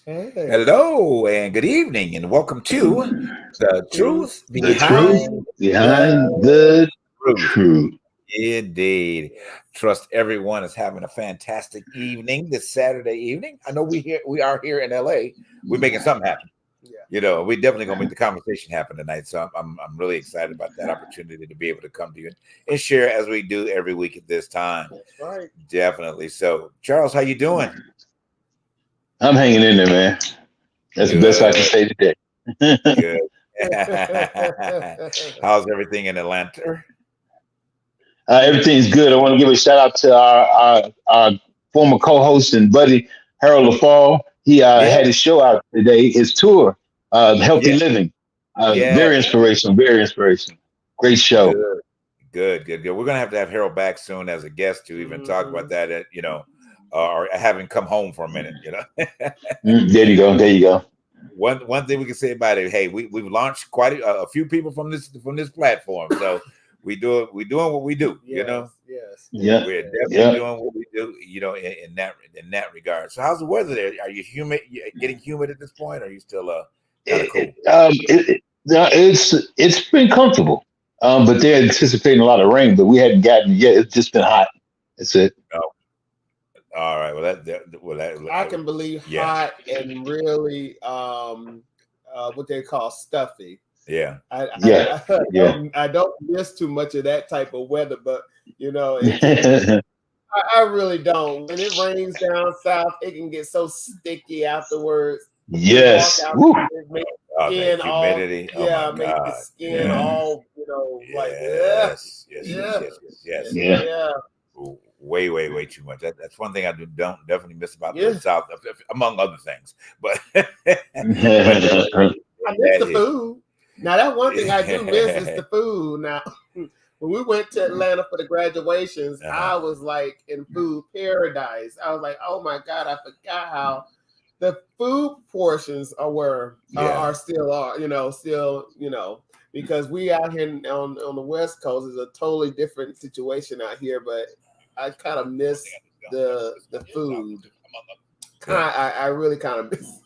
Hey, Hello and good evening, and welcome to the truth truth The truth behind the behind the truth. truth. Indeed, trust everyone is having a fantastic evening this Saturday evening. I know we are here in LA. We're making something happen. yeah, We definitely gonna make the conversation happen tonight. So I'm really excited about that opportunity to be able to come to you and share as we do every week at this time. that's right. Definitely. So, Charles, how you doing? I'm hanging in there, man. That's the best I can Good, say today. good. How's everything in Atlanta? Everything's good. I want to give a shout out to our former co-host and buddy Harold LaFall. He Yeah, had his show out today, his tour, Healthy yeah, Living. yeah. Very inspirational. Very inspirational. Great show. Good, good. We're gonna have to have Harold back soon as a guest to even talk about Mhm. that. Or have him come home for a minute. There you go. There you go. One thing we can say about it, hey, we've launched quite a few people from this platform, so we doing what we do. Yes, yes, Yeah. yes, We're yes. definitely Yeah. doing what we do. In that regard. So how's the weather there? Are you humid? Getting humid at this point? Or are you still kind of cool? It's been comfortable, but they're anticipating a lot of rain, but we hadn't gotten it yet. It's just been hot. That's it. Oh, all right. Well, I can believe yeah, hot and really what they call stuffy. yeah. I I, Yeah, yeah. I don't miss too much of that type of weather, but I really don't. When it rains down south, it can get so sticky afterwards. You walk Yes. out, Woo. it makes Oh, the skin all humidity. Oh my yeah, make the God. skin Yeah. all like Yes. yeah, Yes. Yeah. yeah, Way too much. That's one thing I don't definitely miss about the yeah. South, among other things. But but Yeah. definitely I miss that the hit. food. Now that one thing I do miss is the food. Now when we went to Atlanta for the graduations, Uh-huh. I was like in food paradise. I was like, oh my God, I forgot how the food portions Yeah. are still because we out here on the West Coast is a totally different situation out here, but I kind of miss the food. I really kind of miss.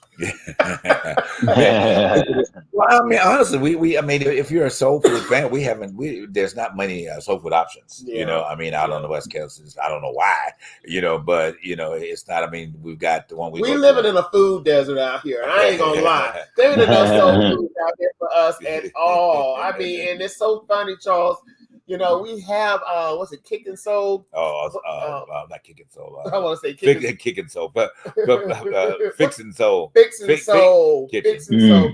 Yeah. Well, I mean, honestly, I mean, if you're a soul food fan, there's not many soul food options, Yeah, I mean, out on yeah. the West Coast, I don't know why, but, it's not, I mean, we've got the one we We go living to. in a food desert out here. I ain't gonna lie. There ain't no soul food out here for us at all. I mean, and it's so funny, Charles. We have what's it, kicking soul? Not kicking soul, I want to say kicking kicking soul, but fixing soul, fixing soul, kitchen. fixing soul.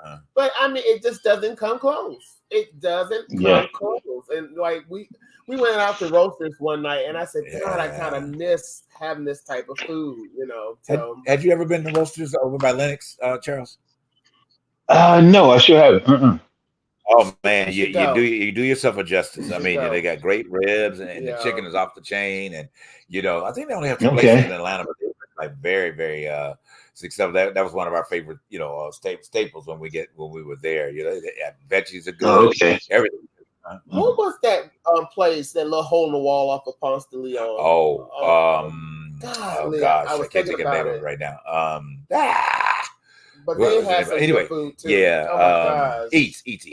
Uh-huh. But I mean, it just doesn't come close. It doesn't Yeah. come close. And like we went out to Roasters one night, and I said, God, I kind of Yeah. miss having this type of food. So Had you ever been to Roasters over by Lennox, Charles? No, I sure haven't. Oh man, you you should you do go. you do yourself a justice. You I should mean, they go. got great ribs, and the Yeah. chicken is off the chain, and I think they only have two places in Okay. Atlanta, but they're like very successful. That was one of our favorite staples when we were there. Veggies are Oh, good, okay. everything. What was that place, that little hole in the wall off of Ponce de Leon? Oh, oh Golly, I gosh, I was can't thinking think of the name about of it it, right now. but What they was the had name? some good Anyway, food too. yeah, Oh my gosh. eats. Eats.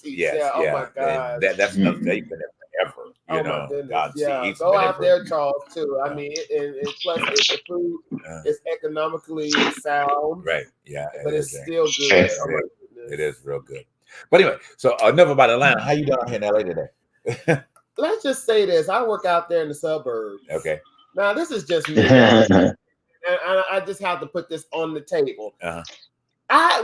Yes, Yeah. Oh my yeah, and gosh. that's another. They've been there forever. Oh my goodness. God, see, Yeah. eats Go been there out for. there, Charles, too. I Uh, mean, and plus the food uh, is economically sound, right, yeah, it but is it's there. still Okay. good. Oh my It goodness. is real good. But anyway, so enough about Atlanta. How you doing out here in LA today? Let's just say this. I work out there in the suburbs. Okay. Now, this is just me now. And I just have to put this on the table. Uh-huh.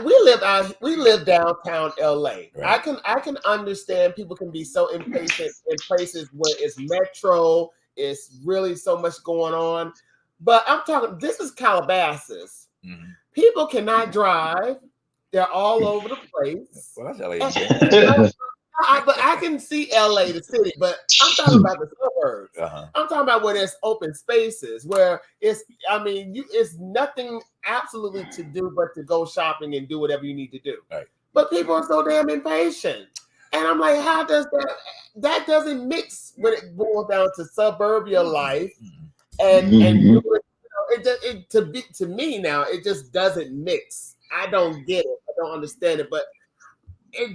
We live downtown LA. I Right. can understand people can be so impatient in places where it's metro, it's really so much going on. But I'm talking, this is Calabasas. Mhm. People cannot drive. They're all over the place. Well, that's LA in And, general. but I can see LA, the city, but I'm talking about the suburbs. Uh-huh. I'm talking about where there's open spaces, where it's nothing absolutely to do but to go shopping and do whatever you need to do. Right. But people are so damn impatient. And I'm like, how does that doesn't mix when it boils down to suburbia life and Mhm. it to me now, it just doesn't mix. I don't get it. I don't understand it. But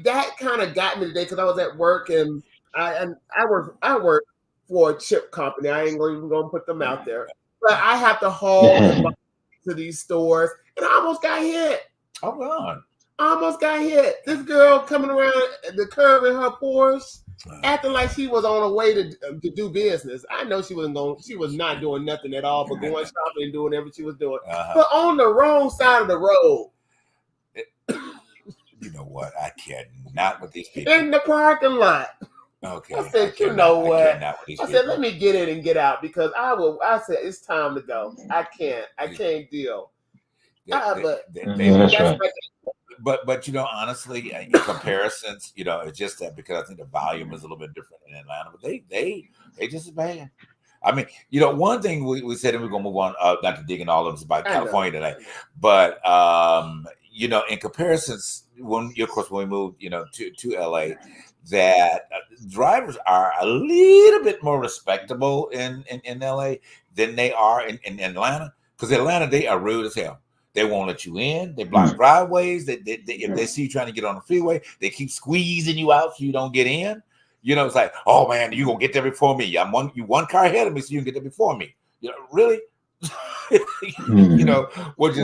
that kind of got me today because I was at work and I work for a chip company. I ain't even gonna put them out there, but I have to haul them to these stores, and I almost got hit. Oh God! I almost got hit. This girl coming around the curve in her Porsche, acting like she was on her way to do business. I know she wasn't going. She was not doing nothing at all, but going shopping and doing whatever she was doing, but on the wrong side of the road. You know what? I cannot with these people in the parking lot. Okay. I said, you know what? I said, let me get in and get out because I said it's time to go. I can't deal. But you know, honestly, in comparisons, you know, it's just that because I think the volume is a little bit different in Atlanta, but they just as bad. I mean, you know, one thing we said, and we're gonna move on, not to dig in all of this about California today, but you know, in comparisons, when we moved, you know, to LA, that drivers are a little bit more respectable in LA than they are in Atlanta. Because in Atlanta, they are rude as hell. They won't let you in. They block driveways. If they see you trying to get on the freeway, they keep squeezing you out so you don't get in. You know, it's like, oh man, you gonna get there before me. You one car ahead of me, so you can get there before me. You know, really? You know, which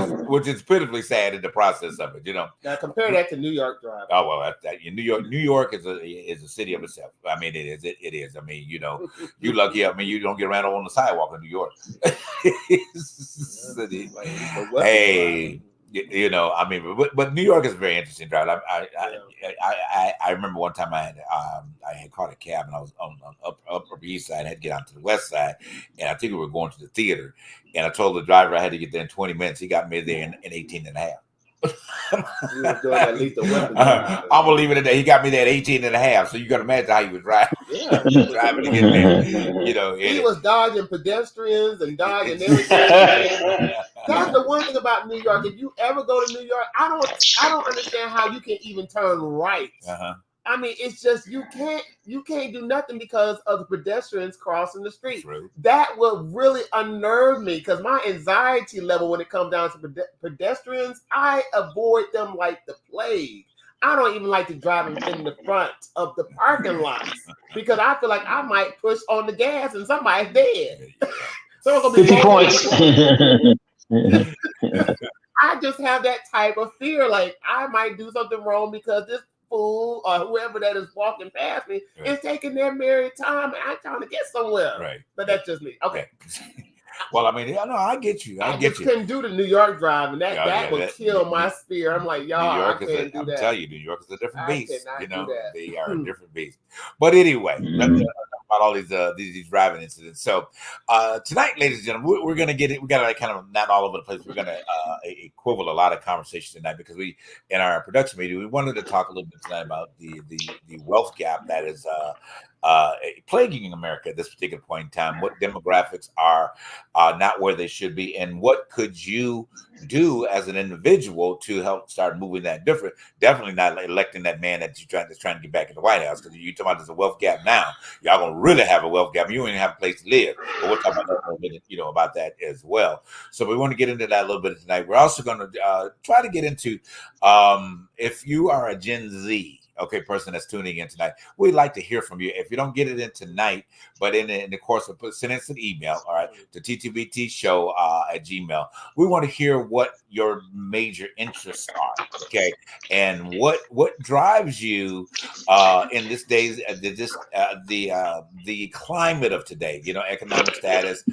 is pitifully sad in the process of it. You know, now compare that to New York driving. Oh well, New York is a city of itself. I mean, it is. I mean, you know, you lucky. I mean, you don't get around on the sidewalk in New York. Hey, you know, I mean, but New York is a very interesting drive. I remember one time I had caught a cab and I was on Upper East Side. I had to get onto the West Side, and I think we were going to the theater. And I told the driver I had to get there in 20 minutes. He got me there in 18 and a half. You were doing that Lethal Weapon. I'm gonna leave it at that. He got me there at 18 and a half. So you can imagine how he was driving. Yeah, he was driving to get there. You know, he was dodging pedestrians and dodging everything. That's the one thing about New York. If you ever go to New York, I don't understand how you can even turn right. I mean, it's just you can't do nothing because of the pedestrians crossing the street. True. That will really unnerve me because my anxiety level when it comes down to pedestrians, I avoid them like the plague. I don't even like to drive in the front of the parking lots because I feel like I might push on the gas and somebody's dead. Someone's gonna be 50 points. I just have that type of fear, like I might do something wrong because this fool or whoever that is walking past me is taking their merry time and I'm trying to get somewhere. Right. But that's just me. Okay. Well, I mean, I get you. I get you. Couldn't do the New York drive, and that would kill my spirit. I'm like, y'all, New York I'm telling you, New York is a different beast. You know, they are a different beast. But anyway, let's talk about all these driving incidents. So tonight, ladies and gentlemen, we're gonna get it. We got to kind of not all over the place. We're gonna equivalent a lot of conversation tonight because we, in our production meeting, we wanted to talk a little bit tonight about the wealth gap that is plaguing America at this particular point in time. What demographics are not where they should be, and what could you do as an individual to help start moving that different? Definitely not electing that man that that's trying to get back in the White House, because you talking about there's a wealth gap now. Y'all gonna really have a wealth gap. You don't even have a place to live. But we'll talk about that a little bit, you know, about that as well. So we want to get into that a little bit tonight. We're also going to try to get into if you are a Gen Z. Okay, person that's tuning in tonight, we'd like to hear from you. If you don't get it in tonight, but in the course of send us an email, all right, to ttbtshow at gmail. We want to hear what your major interests are, okay, and what drives you in this days, the climate of today. You know, economic status,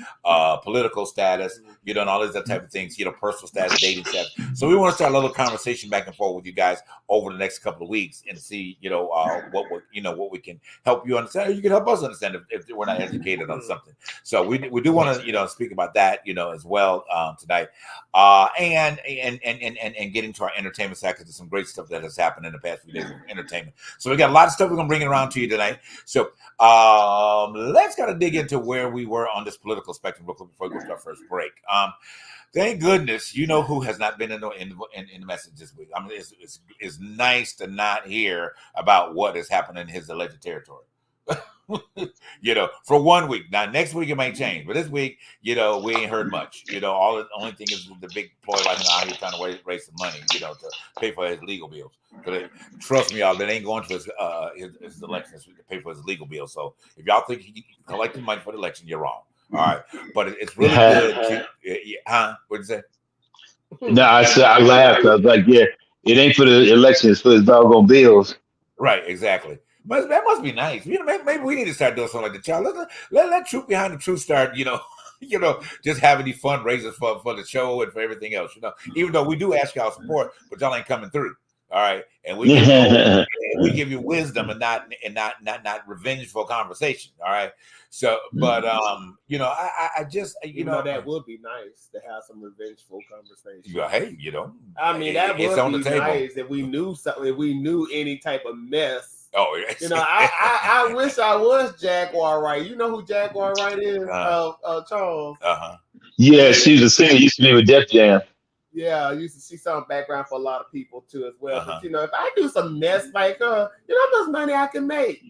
political status, you know, and all these other type of things. You know, personal status, dating status. So we want to start a little conversation back and forth with you guys over the next couple of weeks and see, you know, what we can help you understand, or you can help us understand if we're not educated on something. So we do want to, you know, speak about that, you know, as well tonight, and get into our entertainment side, because there's some great stuff that has happened in the past few days of entertainment. So we got a lot of stuff we're gonna bring it around to you tonight. So let's kind of dig into where we were on this political spectrum real quick before we go to our first break. Thank goodness, you know who has not been in the message this week. I mean, it's nice to not hear about what is happening in his alleged territory. For 1 week. Now, next week it might change, but this week, we ain't heard much. All the only thing is the big ploy right now. He's trying to raise some money, to pay for his legal bills. But trust me, y'all, that ain't going to his election. It's to pay for his legal bills. So if y'all think he collected money for the election, you're wrong. All right, but it's really good. What'd you say? No, I laughed. I was like, yeah, it ain't for the election; it's for his doggone bills. Right, exactly. But that must be nice. Maybe we need to start doing something like that, child. Let Truth Behind the Truth start. Just having these fundraisers for the show and for everything else. Even though we do ask y'all support, but y'all ain't coming through. All right, and we give you wisdom and not revengeful conversation. All right. So, but I just that would be nice to have some revengeful conversation. Hey, I mean, that would be nice if we knew something. If we knew any type of mess. Oh, yes. I wish I was Jaguar Wright. You know who Jaguar Wright is? Charles. Yeah, she's a singer. Used to be with Def Jam. Yeah, I used to see some background for a lot of people too as well. But if I do some mess like her, how much money I can make?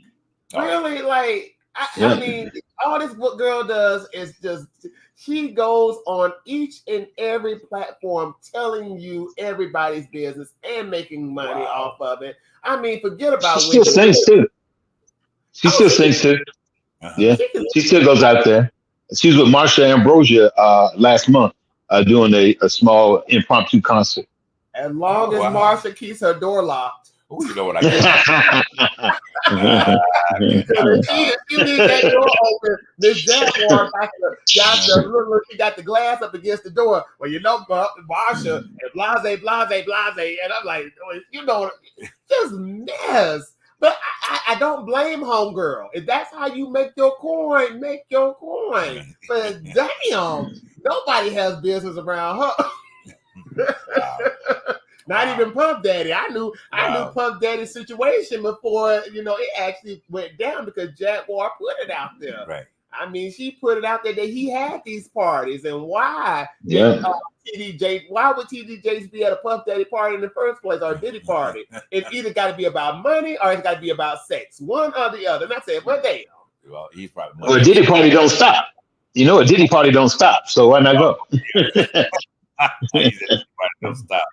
Really, like I mean, all this girl does is just she goes on each and every platform telling you everybody's business and making money off of it. I mean, forget about she still sings too. She still sings too. Yeah, she still goes out there. She was with Marsha Ambrosia last month doing a small impromptu concert. As long as Marsha keeps her door locked. Oh, you know what I get. If you need that door open, this Jaguar she got the glass up against the door. Well, Marsha and blase, and I'm like, just mess. But I don't blame homegirl. If that's how you make your coin, make your coin. But damn, nobody has business around her. Not even Puff Daddy. I knew Puff Daddy's situation before it actually went down because Jaguar put it out there. Right. I mean, she put it out there that he had these parties, and why? Yeah. Why would TD Jakes be at a Puff Daddy party in the first place, or a Diddy party? It's either got to be about money or it's got to be about sex, one or the other. And I said, well, damn. Well, he's probably. Well, a Diddy party don't stop. A Diddy party don't stop. So why not go? Don't stop.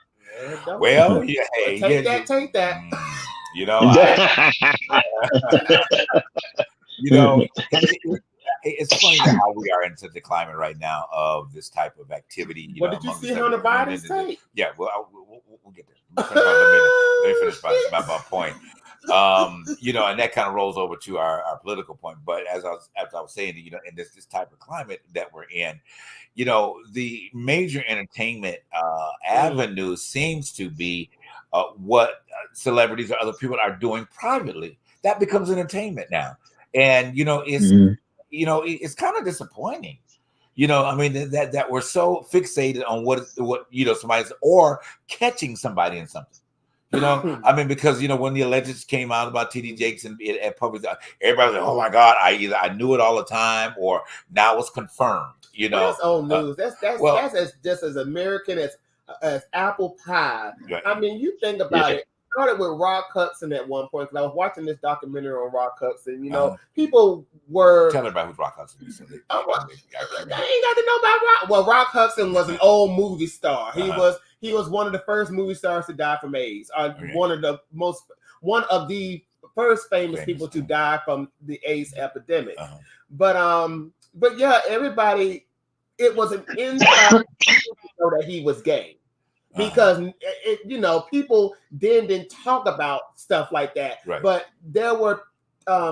Well, yeah, hey, take that. It's funny how we are into the climate right now of this type of activity. Did you see Hunter Biden's take? Yeah, well, we'll get there. Let me finish my point. And that kind of rolls over to our political point. But as I was saying, in this type of climate that we're in, the major entertainment avenue seems to be what celebrities or other people are doing privately. That becomes entertainment now, and it's kind of disappointing. I mean that we're so fixated on what somebody's or catching somebody in something. I mean, because when the allegations came out about TD Jakes and at public, everybody was like, "Oh my God, I knew it all the time," or now it's confirmed. That's old news. That's just as American as apple pie. Right. I mean, you think about it. Started with Rock Hudson at one point because I was watching this documentary on Rock Hudson. People were tell about who Rock Hudson is. They ain't got to know about Rock. Well, Rock Hudson was an old movie star. He was one of the first movie stars to die from AIDS. One of the first famous people to die from the AIDS epidemic. But yeah, everybody. It was an inside know that he was gay. Because people didn't talk about stuff like that. Right. But there were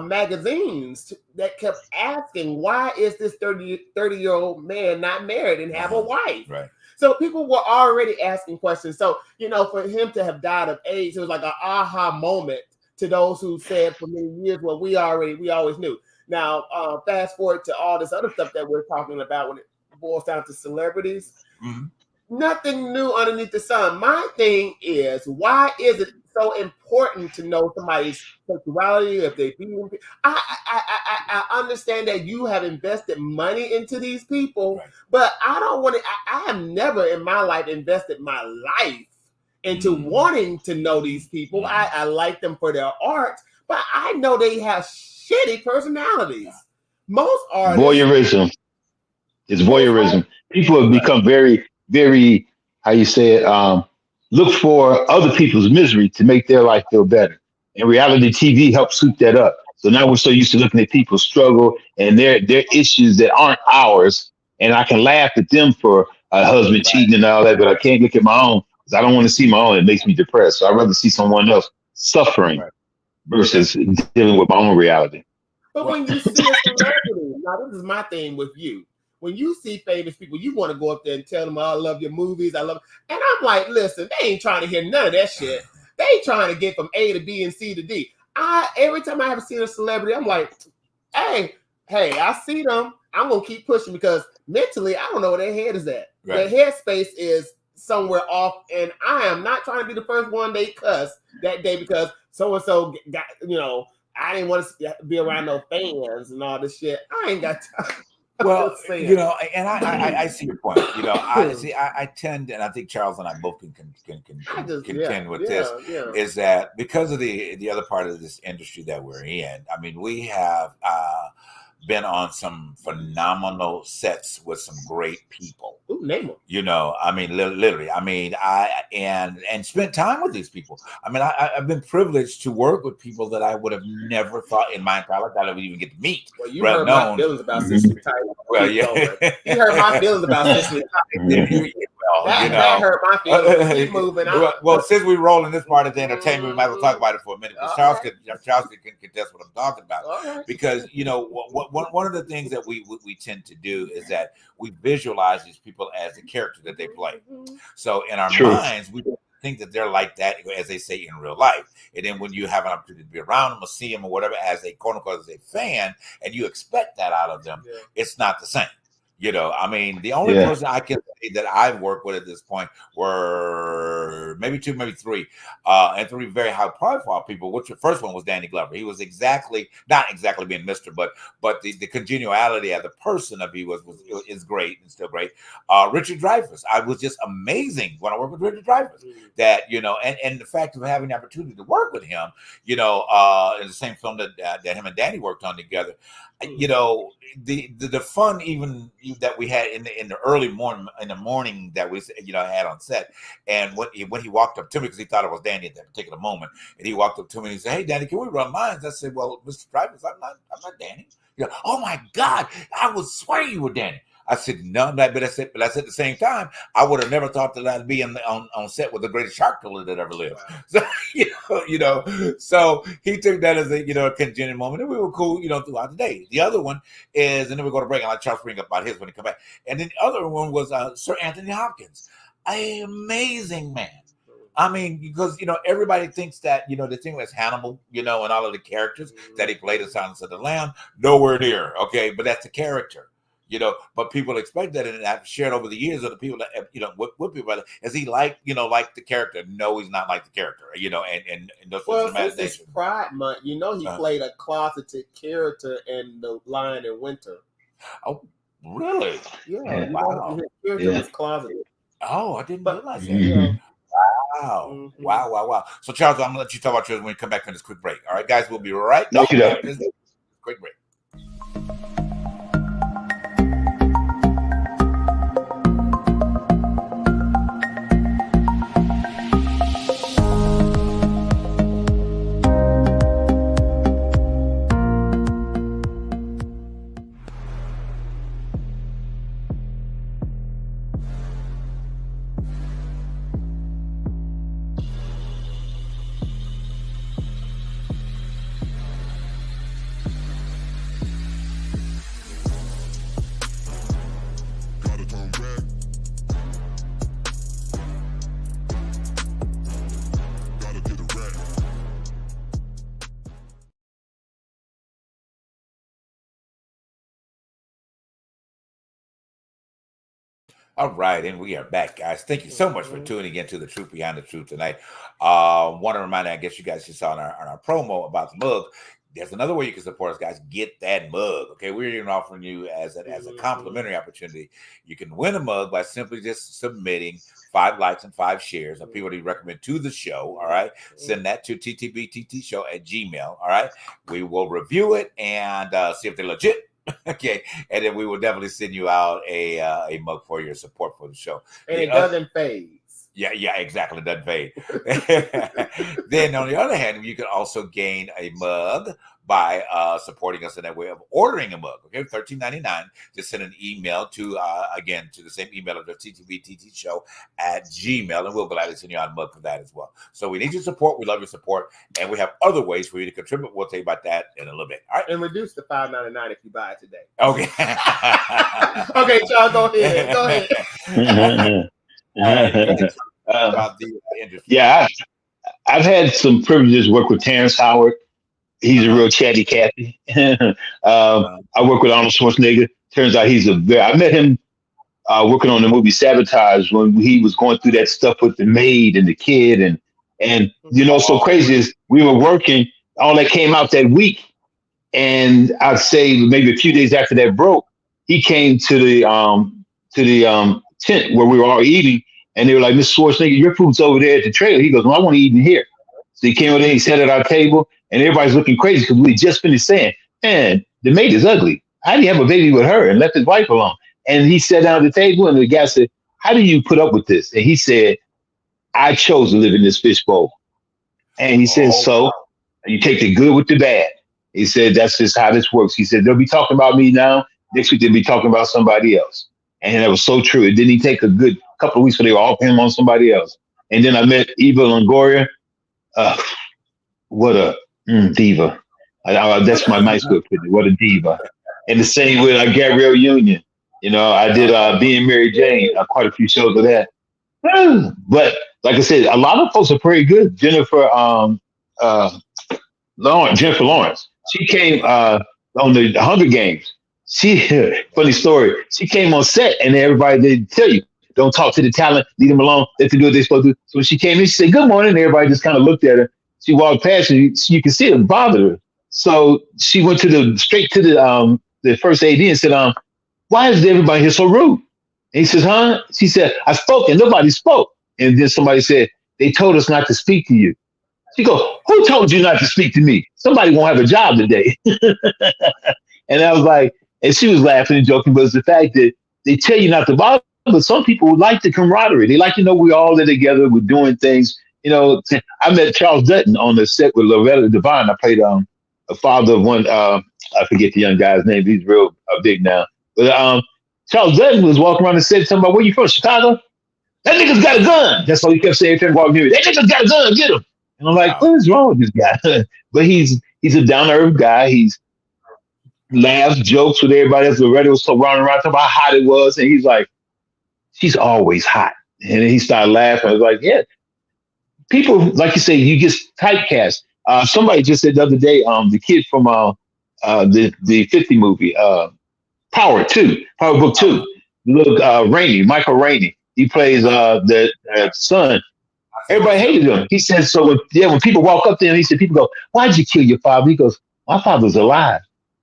magazines that kept asking, why is this 30-year-old man not married and have a wife? Right. So people were already asking questions. So, for him to have died of AIDS, it was like an aha moment to those who said for many years, well, we always knew. Now, fast forward to all this other stuff that we're talking about when it boils down to celebrities. Mm-hmm. Nothing new underneath the sun. My thing is, why is it so important to know somebody's sexuality? If they be, I understand that you have invested money into these people, right. But I don't want to. I have never in my life invested my life into wanting to know these people. I like them for their art, but I know they have shitty personalities. Most artists. Voyeurism. It's voyeurism. People have become very, very, how you say it, look for other people's misery to make their life feel better. And reality TV helps suit that up. So now we're so used to looking at people struggle and their issues that aren't ours. And I can laugh at them for a husband cheating and all that, but I can't look at my own because I don't want to see my own. It makes me depressed. So I'd rather see someone else suffering versus dealing with my own reality. But when you see a celebrity, now this is my thing with you. When you see famous people, you want to go up there and tell them, I love your movies, I love it. And I'm like, listen, they ain't trying to hear none of that shit. They ain't trying to get from A to B and C to D. Every time I have seen a celebrity, I'm like, hey, I see them. I'm going to keep pushing because mentally, I don't know where their head is at. Their headspace is somewhere off. And I am not trying to be the first one they cuss that day because so-and-so got, I didn't want to be around no fans and all this shit. I ain't got time. Well, and I see your point. I tend, and I think Charles and I both can contend with this, is that because of the other part of this industry that we're in, I mean, we have been on some phenomenal sets with some great people. Ooh, name them. I mean, literally. I mean, and spent time with these people. I mean, I've been privileged to work with people that I would have never thought in my entire life that I would even get to meet. Well, you heard my feelings about Cicely Tyson. Well, yeah. You heard my feelings about Cicely Tyson. That hurt my feelings. Keep moving. Well, since we're rolling this part of the entertainment, we might as well talk about it for a minute. Because Charles can contest what I'm talking about. Right. Because one of the things that we tend to do is that we visualize these people as the character that they play. So in our minds, we think that they're like that, as they say in real life. And then when you have an opportunity to be around them or see them or whatever, as a quote unquote as a fan, and you expect that out of them, it's not the same. I mean, the only person I can say that I've worked with at this point were maybe two, maybe three, and three very high profile people. Which the first one was Danny Glover. He was not exactly being Mr., but the congeniality of the person of he is great and still great. Richard Dreyfuss, I was just amazing when I worked with Richard Dreyfuss. That and the fact of having the opportunity to work with him, in the same film that him and Danny worked on together. The fun even that we had in the early morning that we had on set, and when he walked up to me because he thought it was Danny at that particular moment, and he walked up to me and he said, "Hey, Danny, can we run lines?" I said, "Well, Mr. Dreyfuss, I'm not Danny." Oh my God, I would swear you were Danny. I said, no, but I said at the same time, I would have never thought that I'd be on set with the greatest shark killer that ever lived. Wow. So, so he took that as a congenial moment, and we were cool, throughout the day. The other one is, and then we go to break, and I'll let Charles bring up about his when he come back. And then the other one was Sir Anthony Hopkins, an amazing man. I mean, because everybody thinks that the thing was Hannibal, and all of the characters that he played in Silence of the Lamb, nowhere near. Okay, but that's the character. But people expect that, and I've shared over the years of the people that with people is he like the character? No, he's not like the character. And since it's Pride Month, he played a closeted character in The Lion in Winter. Oh, really? Yeah. Wow. His character was closeted. Oh, I didn't realize that. Wow. Mm-hmm. Wow. So Charles, I'm gonna let you talk about yours when we come back from this quick break. All right, guys, we'll be right back. Quick break. All right, and we are back, guys. Thank you so much for tuning into The Truth Behind the Truth tonight. Want to remind you, I guess you guys just saw on our promo about the mug. there's another way you can support us, guys. Get that mug. Okay, we're even offering you as a complimentary opportunity. You can win a mug by simply just submitting 5 likes and 5 shares of people that you recommend to the show. All right, send that to ttbttshow@gmail. All right, we will review it and see if they're legit. Okay, and then we will definitely send you out a mug for your support for the show. And it doesn't fade. Yeah, exactly. It doesn't fade. Then on the other hand, you can also gain a mug by supporting us in that way of ordering a mug. Okay, $13.99. Just send an email to again to the same email address, ttbttshow@gmail, and we'll gladly send you out a mug for that as well. So we need your support. We love your support, and we have other ways for you to contribute. We'll tell you about that in a little bit. All right, and reduce the $5.99 if you buy it today. Okay. Okay, Charles, go ahead. Go ahead. About the industry. Yeah, I've had some privileges to work with Terrence Howard. He's a real chatty Cathy. I work with Arnold Schwarzenegger. Turns out I met him working on the movie Sabotage when he was going through that stuff with the maid and the kid. And so crazy is we were working, all that came out that week. And I'd say maybe a few days after that broke, he came to the tent where we were all eating. And they were like, Mr. Schwarzenegger, your food's over there at the trailer. He goes, well, I want to eat in here. So he came over there, he sat at our table, and everybody's looking crazy because we just finished saying, man, the maid is ugly. How do you have a baby with her and left his wife alone? And he sat down at the table, and the guy said, how do you put up with this? And he said, I chose to live in this fishbowl. And he said, so you take the good with the bad. He said, that's just how this works. He said, they'll be talking about me now. Next week, they'll be talking about somebody else. And that was so true. It didn't take a good couple of weeks for they were all putting him on somebody else. And then I met Eva Longoria. What a diva. That's my nice good for you. What a diva. And the same with Gabrielle Union. I did Being Mary Jane, quite a few shows of that. But like I said, a lot of folks are pretty good. Jennifer Lawrence. She came on the Hunger Games. Funny story. She came on set and everybody did tell you, don't talk to the talent, leave them alone, let them do what they're supposed to do. So when she came in, she said, good morning. And everybody just kind of looked at her. She walked past her, you can see it bothered her. So she went straight to the first AD and said, why is everybody here so rude? And he says, huh? She said, I spoke and nobody spoke. And then somebody said, they told us not to speak to you. She goes, who told you not to speak to me? Somebody won't have a job today. And I was like, and she was laughing and joking, but it's the fact that they tell you not to bother, but some people like the camaraderie. They like to know we're all there together, we're doing things. I met Charles Dutton on the set with Loretta Devine. I played a father of one, I forget the young guy's name. He's real big now. But Charles Dutton was walking around and said something about, where you from, Chicago? That nigga's got a gun. That's all he kept saying. Walking near me. That nigga's got a gun, get him. And I'm like, what is wrong with this guy? But he's a down-to-earth guy. He's laughs, jokes with everybody else. Loretta was so running around talking about how hot it was. And he's like, she's always hot. And then he started laughing. I was like, yeah. People, like you say, you get typecast. Somebody just said the other day, the kid from the 50 movie, Power Book 2, look, Michael Rainey. He plays the son. Everybody hated him. He said, so when people walk up to him, he said, people go, why'd you kill your father? He goes, my father's alive.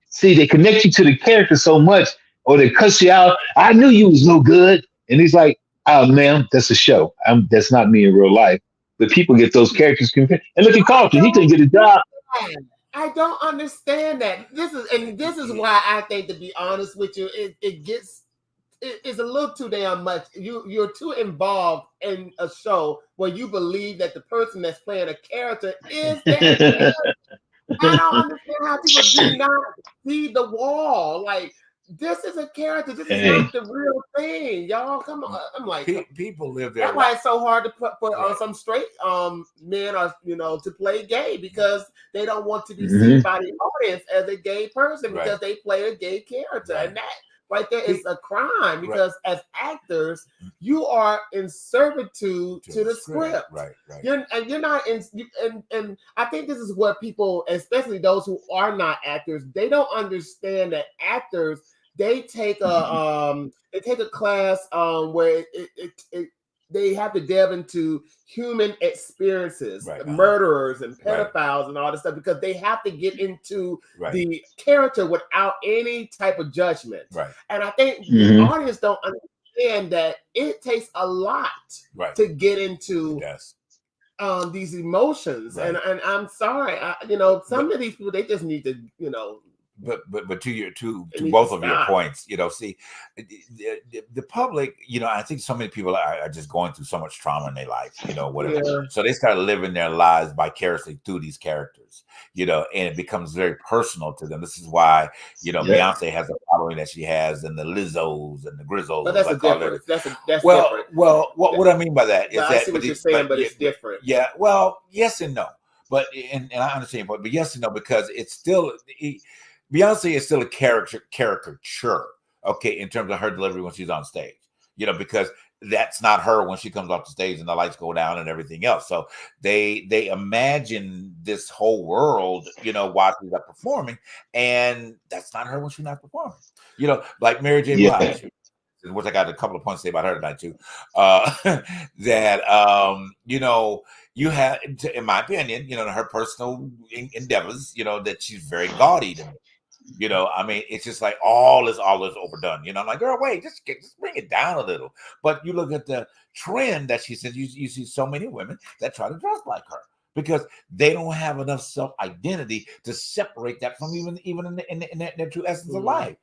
See, they connect you to the character so much, or they cuss you out. I knew you was no good. And he's like, ma'am, that's a show. That's not me in real life. But people get those characters confused. And look at Carlton, he couldn't get a job. I don't understand that. This is why I think, to be honest with you, it's a little too damn much. You're too involved in a show where you believe that the person that's playing a character is that character. I don't understand how people do not see the wall. Like, this is a character. This is not the real thing. Y'all, come on. I'm like, people live there. That's why it's so hard to put on some straight men or to play gay, because they don't want to be seen by the audience as a gay person because they play a gay character. And that right there is a crime, because as actors, you are in servitude to the script. Right. You're not in, and I think this is what people, especially those who are not actors, they don't understand that actors, they take a class where they have to delve into human experiences, Right, murderers and pedophiles and all this stuff, because they have to get into Right. the character without any type of judgment. Right. And I think the audience don't understand that it takes a lot to get into these emotions. Right. And I'm sorry, some of these people, they just need to, But to both of your points, see, the public, I think so many people are just going through so much trauma in their life, whatever. Yeah. So they start living their lives vicariously through these characters, and it becomes very personal to them. This is why, Beyonce has the following that she has, and the Lizzos and the Grizzos. But that's a difference. That's different. Well, what I mean by that is I see what you're saying, but it's different. Yeah. Well, yes and no. But and I understand, but yes and no, because it's still Beyonce is still a caricature, okay, in terms of her delivery when she's on stage, because that's not her when she comes off the stage and the lights go down and everything else. So they imagine this whole world, while she's not performing, and that's not her when she's not performing. Like Mary J. Blige, which I got a couple of points to say about her tonight too. That you have, in my opinion, her personal endeavors, that she's very gaudy to me. It's just like all is overdone. I'm like, girl, wait, just bring it down a little. But you look at the trend that she said, you see so many women that try to dress like her because they don't have enough self-identity to separate that from even in their true essence of life.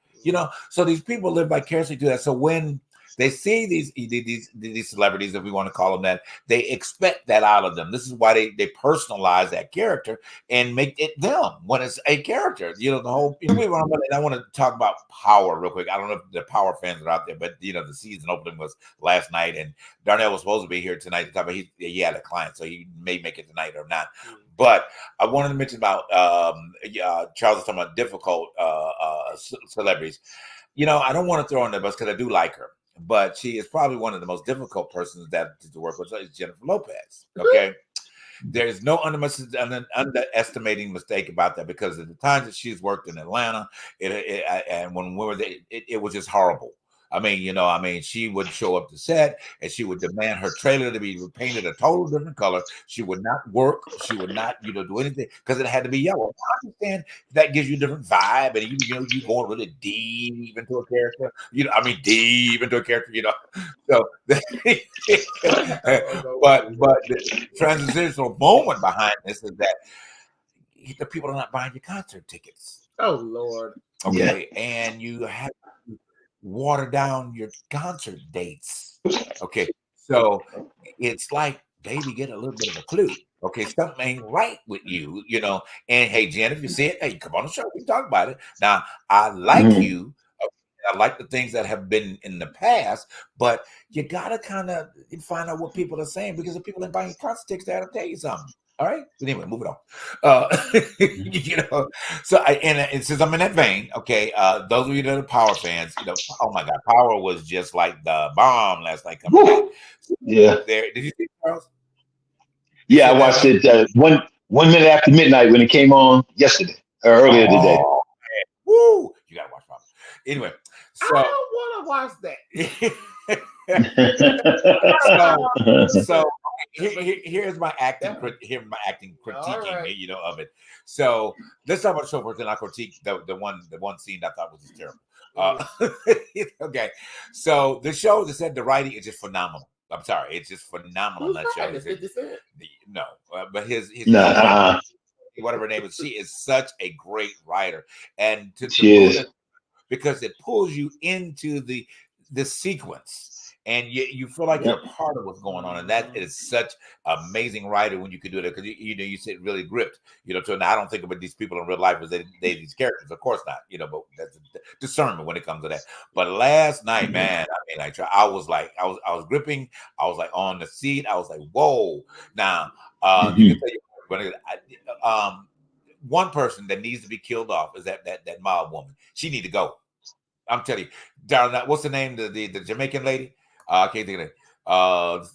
So these people live vicariously through that. So when they see these celebrities, if we want to call them that, they expect that out of them. This is why they personalize that character and make it them when it's a character. The whole. I want to talk about Power real quick. I don't know if the Power fans are out there, but the season opening was last night, and Darnell was supposed to be here tonight to talk about. He had a client, so he may make it tonight or not. But I wanted to mention about Charles was talking about difficult celebrities. I don't want to throw on the bus because I do like her. But she is probably one of the most difficult persons to work with is Jennifer Lopez. Okay. There's no underestimating mistake about that because at the times that she's worked in Atlanta, and when we were there, it was just horrible. She would show up to set and she would demand her trailer to be painted a total different color. She would not work. She would not, do anything because it had to be yellow. I understand that gives you a different vibe, and you going really deep into a character. Deep into a character. So, but the transitional moment behind this is that the people are not buying your concert tickets. Oh Lord. Okay, and you have water down your concert dates. Okay, so it's like, baby, get a little bit of a clue. Okay, something ain't right with you, And hey, Jen, if you see it, hey, come on the show. We talk about it. Now, I like you. I like the things that have been in the past, but you gotta kind of find out what people are saying because if people ain't buying concert tickets, they have to tell you something. All right. But anyway, moving on. So and since I'm in that vein, okay. Those of you that are Power fans, oh my God, Power was just like the bomb last night coming back. Yeah. Did you see it, Charles? Yeah, I watched it 1 minute after midnight when it came on yesterday or earlier today. Man. Woo! You gotta watch Power. Anyway, so I don't want to watch that. so here's my acting critiquing of it. So let's talk about the show first, and I'll critique the one scene I thought was just terrible. Okay, so the show, as I said, the writing is just phenomenal. I'm sorry, it's just phenomenal. That show. No, but his whatever her name is, she is such a great writer, and because it pulls you into the sequence. And you feel like you're a part of what's going on, and that is such amazing writing when you can do that because you sit really gripped. So now I don't think about these people in real life as they these characters, of course not. But that's discernment when it comes to that. But last night, man, I was gripping. I was like on the seat. I was like, whoa. Now, you can tell one person that needs to be killed off is that mob woman. She need to go. I'm telling you, darling. What's the name? The Jamaican lady. I can't think of it.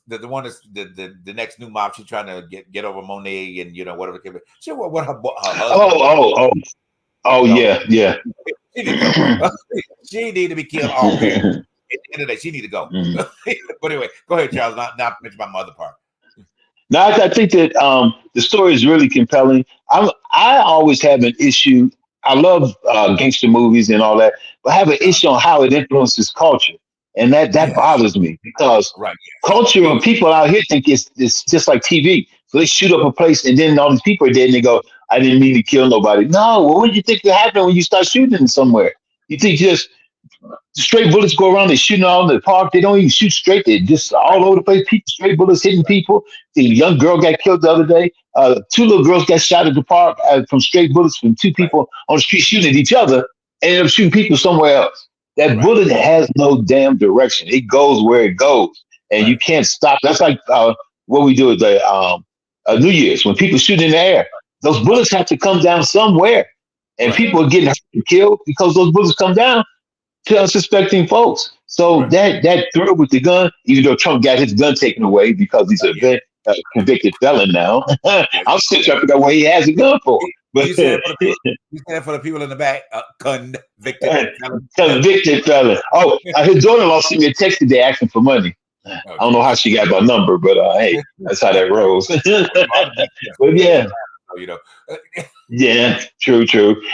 The one that's the next new mob. She's trying to get over Monet and whatever. She what her husband. Yeah. She need to be killed off. the end of the day, she need to go. Mm-hmm. But anyway, go ahead, Charles. Not mention my mother part. No, I think that the story is really compelling. I always have an issue. I love gangster movies and all that, but I have an issue on how it influences culture, and that bothers me because culture of people out here think it's just like TV. So they shoot up a place, and then all these people are dead, and they go, "I didn't mean to kill nobody." No, well, what do you think will happen when you start shooting somewhere? You think just straight bullets go around, they're shooting all in the park. They don't even shoot straight. They're just all over the place. People, straight bullets hitting people. The young girl got killed the other day. Two little girls got shot at the park from straight bullets from two people on the street shooting at each other and ended up shooting people somewhere else. That bullet has no damn direction. It goes where it goes. And you can't stop. That's like what we do at the New Year's. When people shoot in the air, those bullets have to come down somewhere. And people are getting hurt and killed because those bullets come down to unsuspecting folks. So that thrill with the gun, even though Trump got his gun taken away because he's a convicted felon now, I'm still trying to figure out what he has a gun for. But you said for the people in the back, convicted felon. Convicted felon. Oh, his daughter-in-law sent me a text today asking for money. I don't know how she got my number, but hey, that's how that rolls. But yeah. You know. Yeah, true.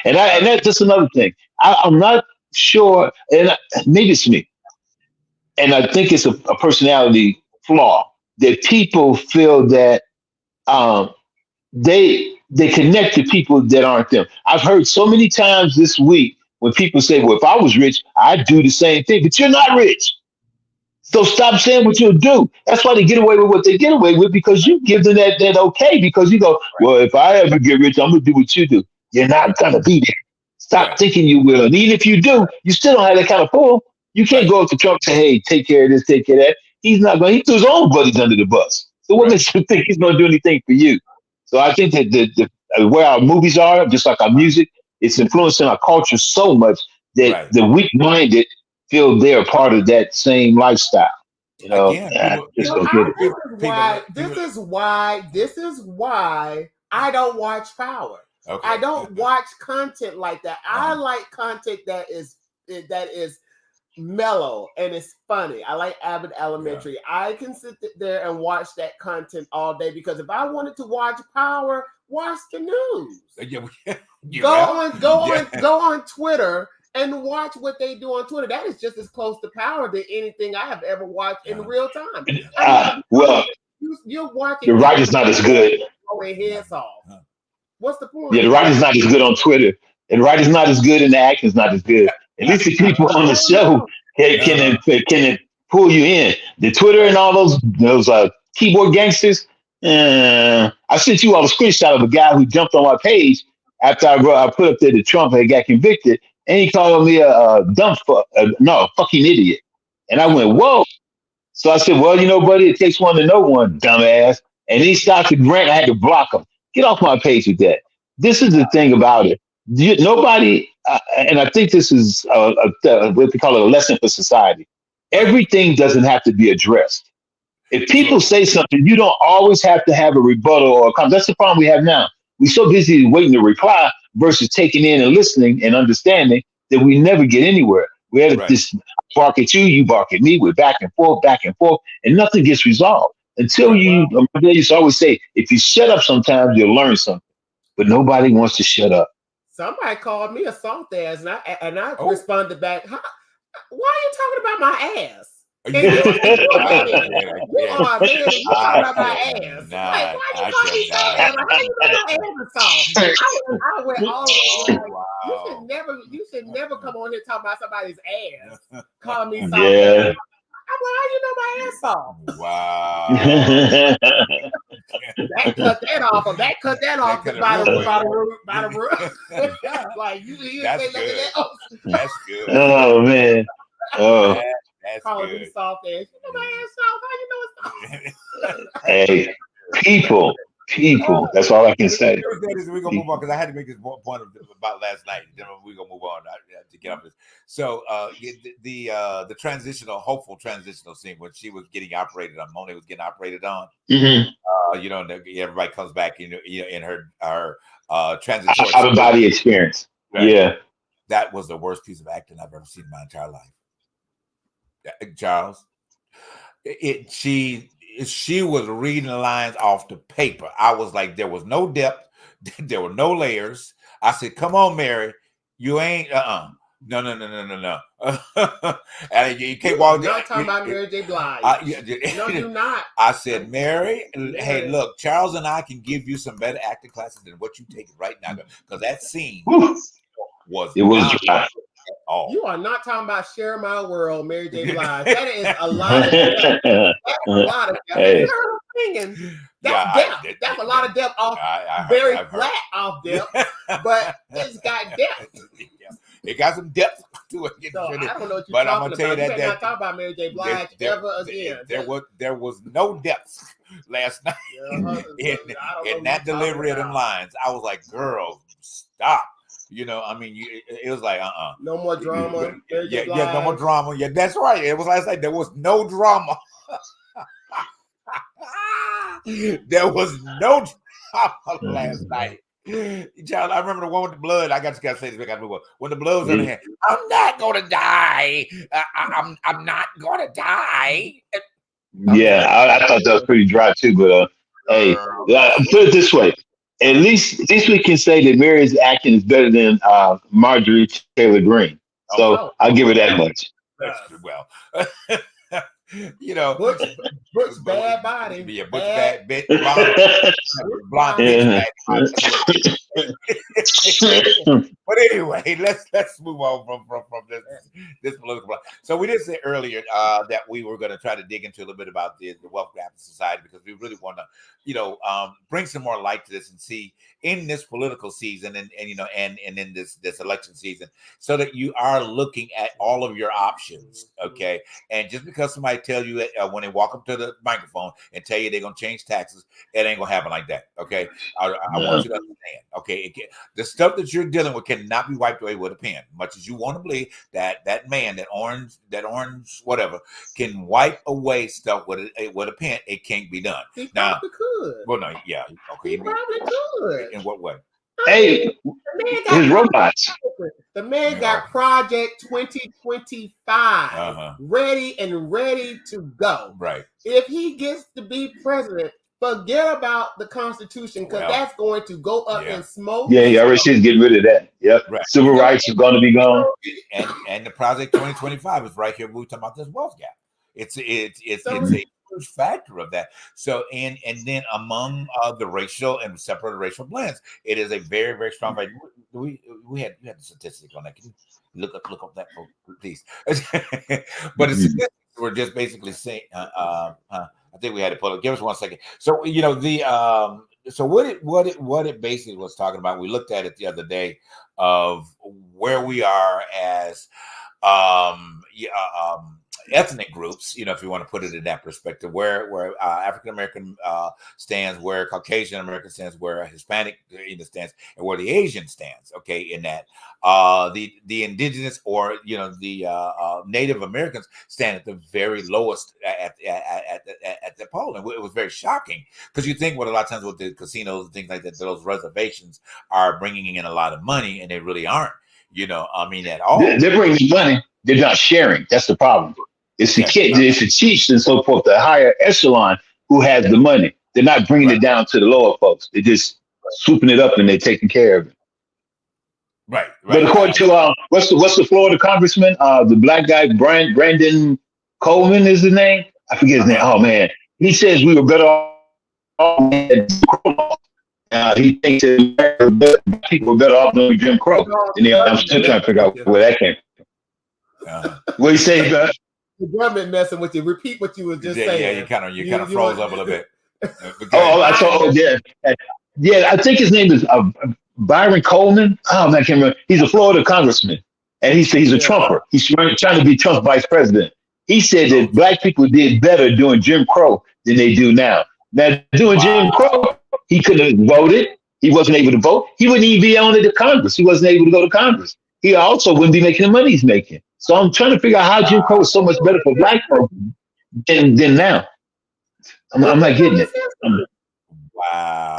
And that's just another thing. I'm not sure, and maybe it's me, and I think it's a personality flaw that people feel that they connect to people that aren't them. I've heard so many times this week when people say, "Well, if I was rich, I'd do the same thing," but you're not rich. So stop saying what you'll do. That's why they get away with what they get away with, because you give them that okay, because you go, well, if I ever get rich, I'm going to do what you do. You're not going to be there. Stop thinking you will. And even if you do, you still don't have that kind of pull. You can't go up to Trump and say, hey, take care of this, take care of that. He's not going to. He threw his own buddies under the bus. So what makes you think he's going to do anything for you? So I think that the where our movies are, just like our music, it's influencing our culture so much that the weak-minded feel they're part of that same lifestyle. You know, this is why I don't watch Power. Okay. I don't watch content like that. I like content that is mellow and it's funny. I like Abbott Elementary. I can sit there and watch that content all day, because if I wanted to watch Power, watch the news. Go on Twitter and watch what they do on Twitter. That is just as close to Power than anything I have ever watched in real time. Well, you're watching. The writing's not as good. Their heads off. What's the point? Yeah, the writing's not as good on Twitter. And the writing's not as good, and the acting's not as good. At least the people on the show can pull you in. The Twitter and all those keyboard gangsters. I sent you all a screenshot of a guy who jumped on my page after I put up there that Trump had got convicted. And he called me a fucking idiot. And I went, whoa. So I said, well, buddy, it takes one to know one, dumbass. And he started to rant. I had to block him. Get off my page with that. This is the thing about it. Nobody, and I think this is what they call it, a lesson for society. Everything doesn't have to be addressed. If people say something, you don't always have to have a rebuttal or a comment. That's the problem we have now. We're so busy waiting to reply versus taking in and listening and understanding that we never get anywhere. We have this bark at you, you bark at me. We're back and forth, and nothing gets resolved until they used to always say, if you shut up sometimes, you'll learn something. But nobody wants to shut up. Somebody called me a soft ass, and I responded back, why are you talking about my ass? You are man. You talking about my ass. Why you call me soft ass? How you know my ass is soft? I went all the way. You should never come on here talking about somebody's ass. Call me soft ass. I'm like, how you know my ass soft? Wow. That cut that off by the root. Like you didn't say nothing else. That's good. Oh man. Oh. That's calling good. me soft ass. You know my ass soft. How you know it's soft? Hey, people. That's all I can say. We're gonna move on because I had to make this point about last night. Then we're gonna move on to get off this. So the hopeful transitional scene when she was getting operated on, Monet was getting operated on. Mm-hmm. Everybody comes back in her transitory out of body experience. Right? Yeah, that was the worst piece of acting I've ever seen in my entire life. Charles. She was reading the lines off the paper. I was like, there was no depth, there were no layers. I said, "Come on, Mary, you ain't no." And you can't walk. Not talking about Mary J. Blige. No, do not. I said, Mary, hey, look, Charles and I can give you some better acting classes than what you taking right now, because that scene was dry. You are not talking about Share My World, Mary J. Blige. That is a lot of depth. That's a lot of depth. Hey. You heard her singing. That's depth. That's a lot of depth off very flat off depth, but it's got depth. It got some depth to it. So, I don't know what you're talking about. You better not talk about Mary J. Blige ever again. There was no depth last night in that delivery of them lines. I was like, girl, stop. You know, I mean, it was like, no more drama. Yeah, no more drama. Yeah, that's right. It was last night. There was no drama. There was no drama last night. Child, I remember the one with the blood. I got to say this. I got to move on. When the blood was on the hand, I'm not gonna die. I'm not gonna die. Yeah, I thought that was pretty dry too. But hey, put it this way: at least we can say that Mary's acting is better than Marjorie Taylor Greene. So I'll give her that much. Well, you know, Brooks bad body. Yeah, Brooks bad bitch, blonde bitch bad. But anyway, let's move on from this political block. So we did say earlier that we were going to try to dig into a little bit about the wealth gap in society, because we really want to, bring some more light to this and see in this political season and in this election season, so that you are looking at all of your options, okay? And just because somebody tells you that, when they walk up to the microphone and tell you they're going to change taxes, it ain't going to happen like that, okay? I want you to understand, okay? The stuff that you're dealing with cannot be wiped away with a pen. Much as you want to believe that man, that orange whatever, can wipe away stuff with a pen, it can't be done. He probably could. Well, no, yeah, okay. He probably could. In what way? Hey, his robots. The man got Project 2025 ready to go. Right. If he gets to be president, forget about the Constitution, because that's going to go up in smoke. Yeah, he already said getting rid of that. Yep. Right. Civil rights is going to be gone. And the Project 2025 is right here. We're talking about this wealth gap. It's a huge factor of that. So and then among the racial and separate racial blends, it is a very, very strong factor. We had the statistics on that. Can you look up that, please? But the statistics were just basically saying. I think we had to pull it. Give us 1 second. So so what it basically was talking about. We looked at it the other day of where we are as ethnic groups, if you want to put it in that perspective, where African American stands, where Caucasian American stands, where Hispanic stands, and where the Asian stands. Okay, in that the indigenous or the Native Americans stand at the very lowest at the poll, and it was very shocking, because you think what a lot of times with the casinos and things like that, those reservations are bringing in a lot of money, and they really aren't. At all. They're bringing money. They're not sharing. That's the problem. It's the kids, it's the chiefs and so forth, the higher echelon who has the money. They're not bringing it down to the lower folks. They're just swooping it up and they're taking care of it. Right. But according to what's the Florida congressman, the black guy, Brandon Coleman is his name. I forget his name. Oh man, he says we were better off. He thinks that people were better off than Jim Crow. And I'm still trying to figure out where that came from. What do you say, Gus? The government messing with you. Repeat what you were just saying. Yeah, you kind of froze up a little bit. Yeah, I think his name is Byron Coleman. Oh man, I can't remember. He's a Florida congressman, and he's a Trumper. He's trying to be Trump's vice president. He said that black people did better doing Jim Crow than they do now. Now, doing Jim Crow, he couldn't have voted. He wasn't able to vote. He wouldn't even be on to Congress. He wasn't able to go to Congress. He also wouldn't be making the money he's making. So I'm trying to figure out how Jim Crow is so much better for black folk than now. I'm not getting it. Wow.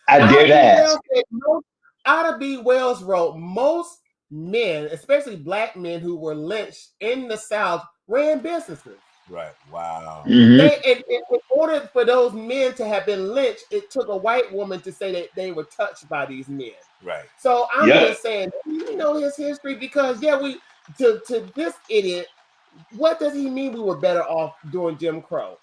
I dare to ask. Ida B. Wells wrote, most men, especially black men who were lynched in the South, ran businesses. Right. Wow. In order for those men to have been lynched, it took a white woman to say that they were touched by these men. Right. So I'm just saying, you know his history, because to this idiot, what does he mean we were better off during Jim Crow?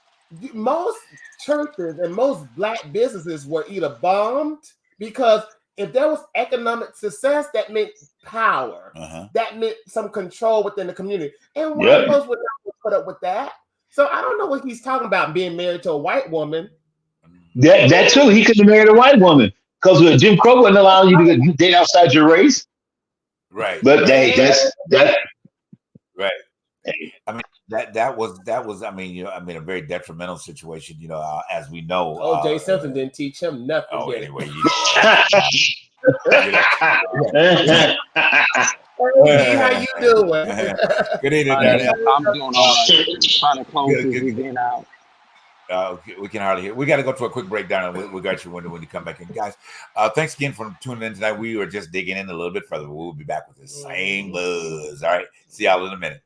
Most churches and most black businesses were either bombed, because if there was economic success, that meant power. That meant some control within the community. And white folks would not put up with that. So I don't know what he's talking about, being married to a white woman. That too. He could have married a white woman, because Jim Crow wouldn't allow you to date outside your race. Right. But that's right. I mean, that was I mean, a very detrimental situation, as we know. O.J. Simpson didn't teach him nothing. Oh, anyway, how you doing? Good evening, I'm doing all right. Trying to close this event out. We can hardly hear. We got to go to a quick breakdown, and we'll got you when you come back in, guys. Thanks again for tuning in tonight. We were just digging in a little bit further. We'll be back with the same buzz. All right, see y'all in a minute.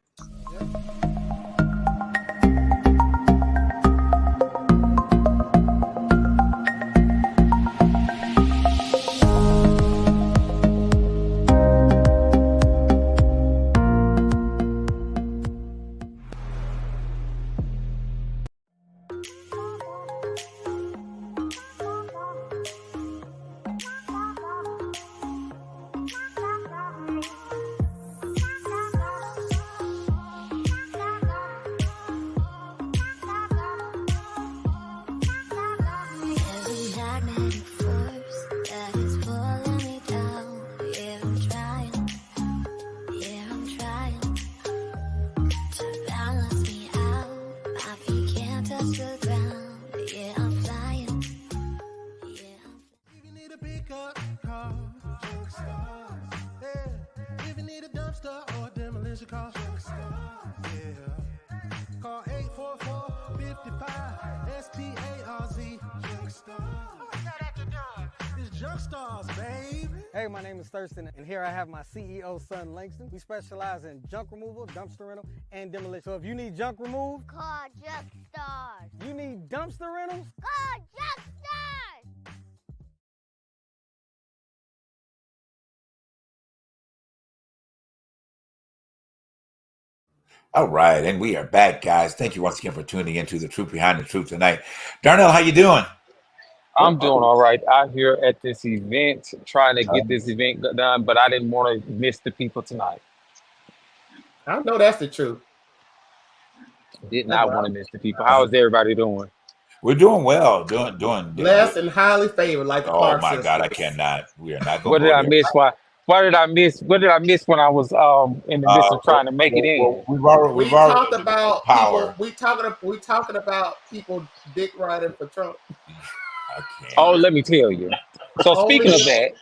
Hey, my name is Thurston, and here I have my CEO's son, Langston. We specialize in junk removal, dumpster rental, and demolition. So if you need junk removed, call Junk Stars. You need dumpster rentals, call Junk Stars. All right, and we are back, guys. Thank you once again for tuning into The Truth Behind the Truth tonight. Darnell, how you doing? I'm doing all right out here at this event, trying to get this event done, but I didn't want to miss the people tonight. I know that's the truth. Did not want to miss the people. How is everybody doing? We're doing well. Doing blessed and highly favored, like the Clark my sisters. God, I cannot. We are not going. What did I miss? What did I miss? What did I miss when I was in the midst of trying to make it in? We talked about power. We talking about people dick riding for Trump. Oh, let me tell you. So speaking of that,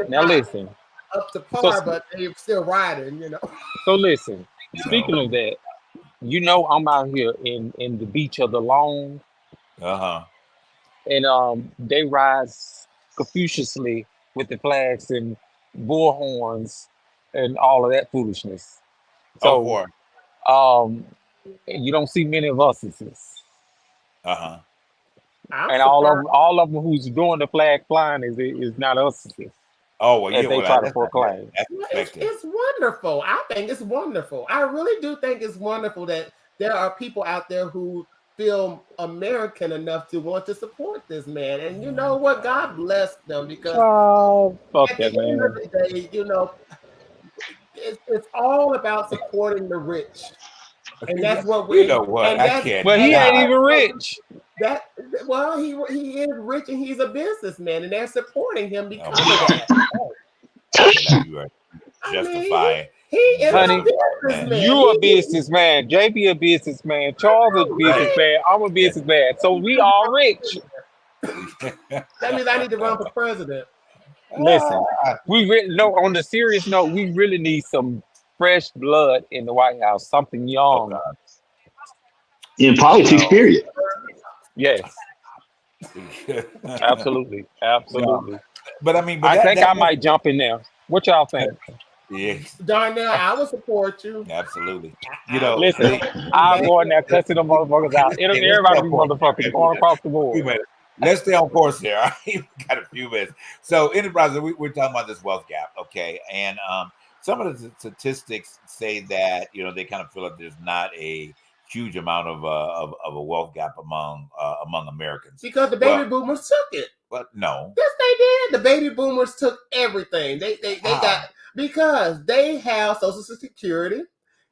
now listen. Up to par, but they're still riding, So listen. Speaking of that, I'm out here in the beach of the Lawn. And they rise confuciously with the flags and bullhorns and all of that foolishness. So you don't see many of us. And all of them who's doing the flag flying is not us. Oh, well, they try to proclaim. It's wonderful. I think it's wonderful. I really do think it's wonderful that there are people out there who feel American enough to want to support this man. And you know what? God bless them, because fuck that, man. End of the day, it's all about supporting the rich. And that's what we. You know what? I can't. Well, he ain't even rich. He is rich, and he's a businessman, and they're supporting him because of that. You are justifying. He is Honey, a businessman. You a businessman. JB a businessman. Charles a businessman. I'm a businessman. So we all rich. That means I need to run for president. Listen, on the serious note, we really need some fresh blood in the White House, something young. In politics, period. Yes. Absolutely, No, absolutely. but I mean, but I think that I might jump in there. What y'all think? yes, Darnell, I will support you. absolutely. You I know, will Listen, support you, I'll man. go in there cussing the motherfuckers okay, out. It'll be let's stay everybody on be course. motherfuckers Okay, going across the few board. minutes. Let's stay on course here. All right, we got a few minutes. So, enterprise, we're talking about this wealth gap, okay? And some of the statistics say that they kind of feel like there's not a huge amount of a wealth gap among Americans. Because the baby boomers took it. But no, Yes, they did. The baby boomers took everything. They got, how? because they have Social Security.